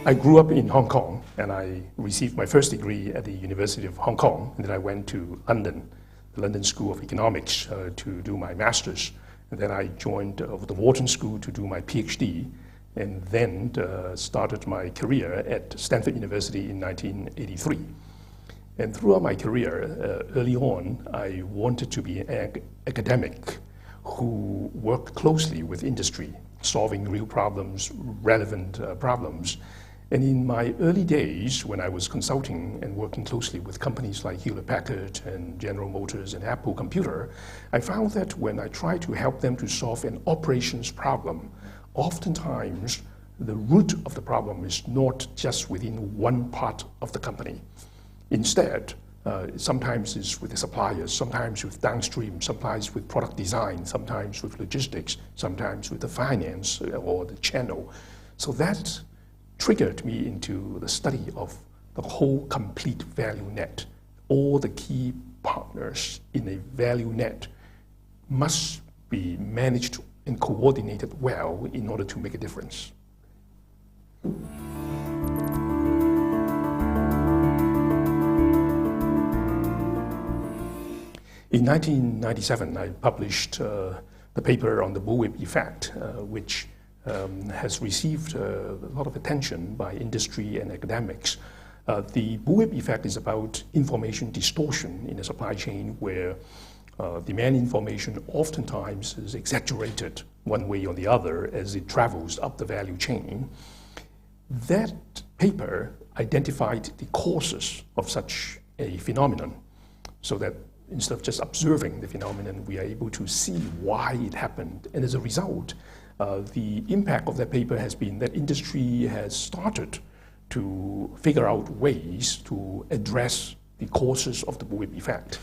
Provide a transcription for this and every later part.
I grew up in Hong Kong, and I received my first degree at the University of Hong Kong, and then I went to London, the London School of Economics, to do my master's. And then I joined the Wharton School to do my PhD, and then started my career at Stanford University in 1983. And throughout my career, early on, I wanted to be an academic who worked closely with industry, solving real problems, relevant problems. And in my early days, when I was consulting and working closely with companies like Hewlett-Packard and General Motors and Apple Computer, I found that when I tried to help them to solve an operations problem, oftentimes the root of the problem is not just within one part of the company. Instead, sometimes it's with the suppliers, sometimes with downstream, sometimes with product design, sometimes with logistics, sometimes with the finance or the channel. So that triggered me into the study of the whole complete value net. All the key partners in a value net must be managed and coordinated well in order to make a difference. In 1997, I published the paper on the bullwhip effect, which has received a lot of attention by industry and academics. The bullwhip effect is about information distortion in a supply chain where demand information oftentimes is exaggerated one way or the other as it travels up the value chain. That paper identified the causes of such a phenomenon so that instead of just observing the phenomenon, we are able to see why it happened. And as a result, the impact of that paper has been that industry has started to figure out ways to address the causes of the bullwhip effect.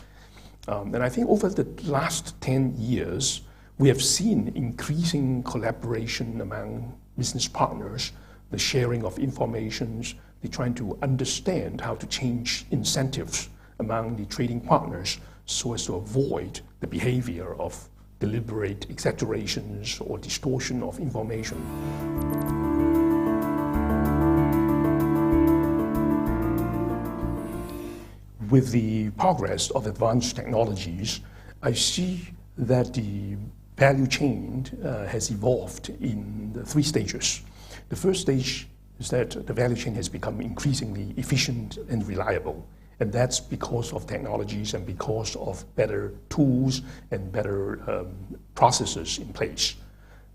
And I think over the last 10 years, we have seen increasing collaboration among business partners, the sharing of information, the trying to understand how to change incentives among the trading partners so as to avoid the behavior of deliberate exaggerations or distortion of information. With the progress of advanced technologies, I see that the value chain has evolved in the 3 stages. The first stage is that the value chain has become increasingly efficient and reliable. And that's because of technologies and because of better tools and better processes in place.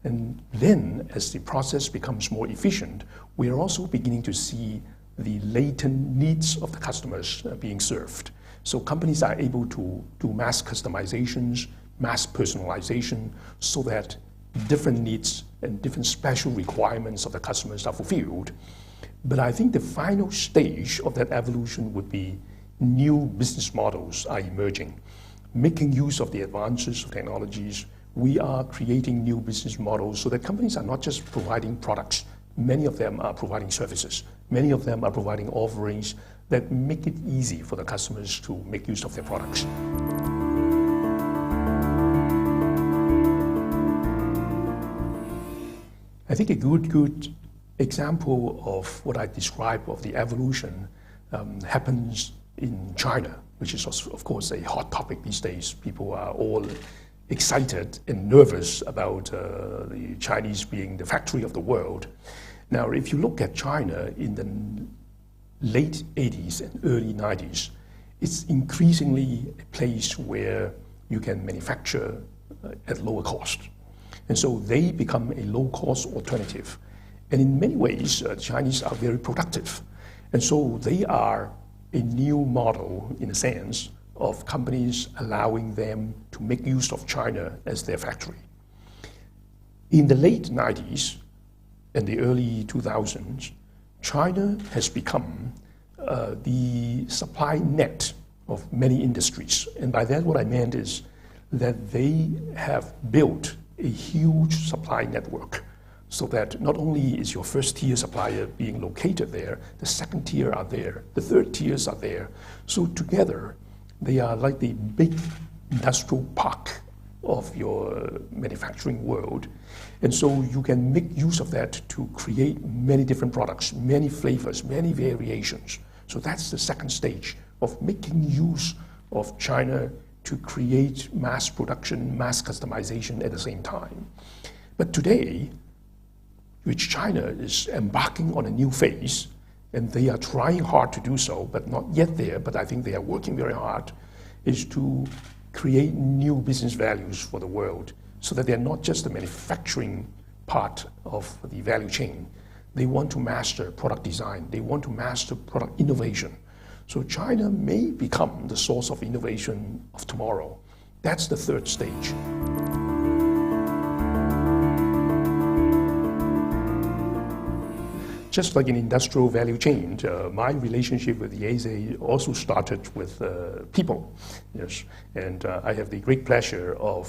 And then, as the process becomes more efficient, we are also beginning to see the latent needs of the customers being served. So companies are able to do mass customizations, mass personalization, so that different needs and different special requirements of the customers are fulfilled. But I think the final stage of that evolution would be new business models are emerging. Making use of the advances of technologies, we are creating new business models so that companies are not just providing products. Many of them are providing services. Many of them are providing offerings that make it easy for the customers to make use of their products. I think a good example of what I describe of the evolution happens in China, which is of course a hot topic these days. People are all excited and nervous about the Chinese being the factory of the world. Now, if you look at China in the late 80s and early 90s, it's increasingly a place where you can manufacture at lower cost. And so they become a low-cost alternative. And in many ways, the Chinese are very productive. And so they are a new model, in a sense, of companies allowing them to make use of China as their factory. In the late 90s and the early 2000s, China has become the supply net of many industries. And by that, what I meant is that they have built a huge supply network so that not only is your first tier supplier being located there, the second tier are there, the third tiers are there. So together, they are like the big industrial park of your manufacturing world. And so you can make use of that to create many different products, many flavors, many variations. So that's the second stage of making use of China to create mass production, mass customization at the same time. But today, which China is embarking on a new phase, and they are trying hard to do so, but not yet there, but I think they are working very hard, is to create new business values for the world so that they're not just the manufacturing part of the value chain. They want to master product design. They want to master product innovation. So China may become the source of innovation of tomorrow. That's the third stage. Just like in industrial value chain, my relationship with the IESE also started with people. Yes, and I have the great pleasure of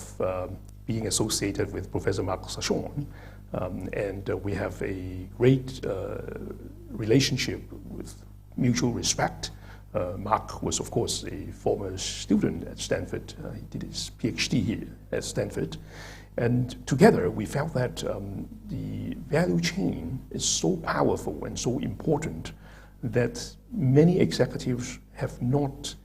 being associated with Professor Marc Sachon, and we have a great relationship with mutual respect. Marc was, of course, a former student at Stanford. He did his PhD here at Stanford. And together, we felt that the value chain is so powerful and so important that many executives have not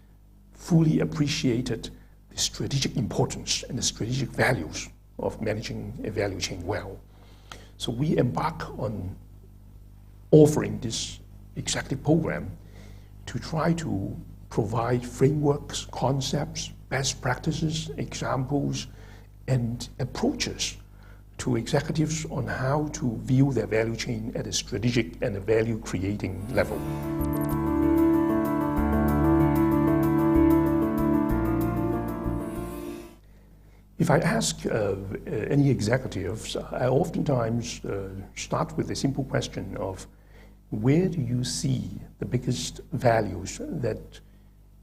fully appreciated the strategic importance and the strategic values of managing a value chain well. So we embark on offering this executive program to try to provide frameworks, concepts, best practices, examples, and approaches to executives on how to view their value chain at a strategic and a value-creating level. If I ask any executives, I oftentimes start with a simple question of where do you see the biggest values that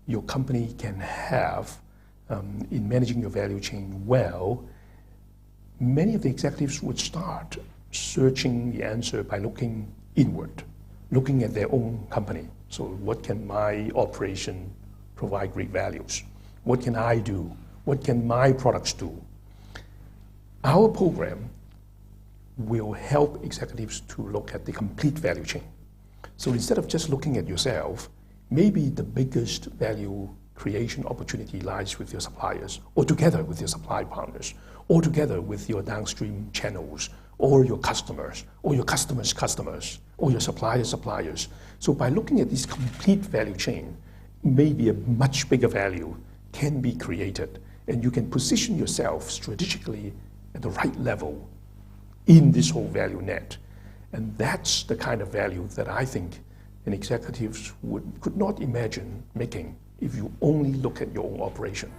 your company can have in managing your value chain well? Many of the executives would start searching the answer by looking inward, looking at their own company. So what can my operation provide great values? What can I do? What can my products do? Our program will help executives to look at the complete value chain. So instead of just looking at yourself, maybe the biggest value creation opportunity lies with your suppliers, or together with your supply partners, or together with your downstream channels, or your customers, or your customers' customers, or your suppliers' suppliers. So by looking at this complete value chain, maybe a much bigger value can be created, and you can position yourself strategically at the right level in this whole value net. And that's the kind of value that I think an executive could not imagine making if you only look at your own operation.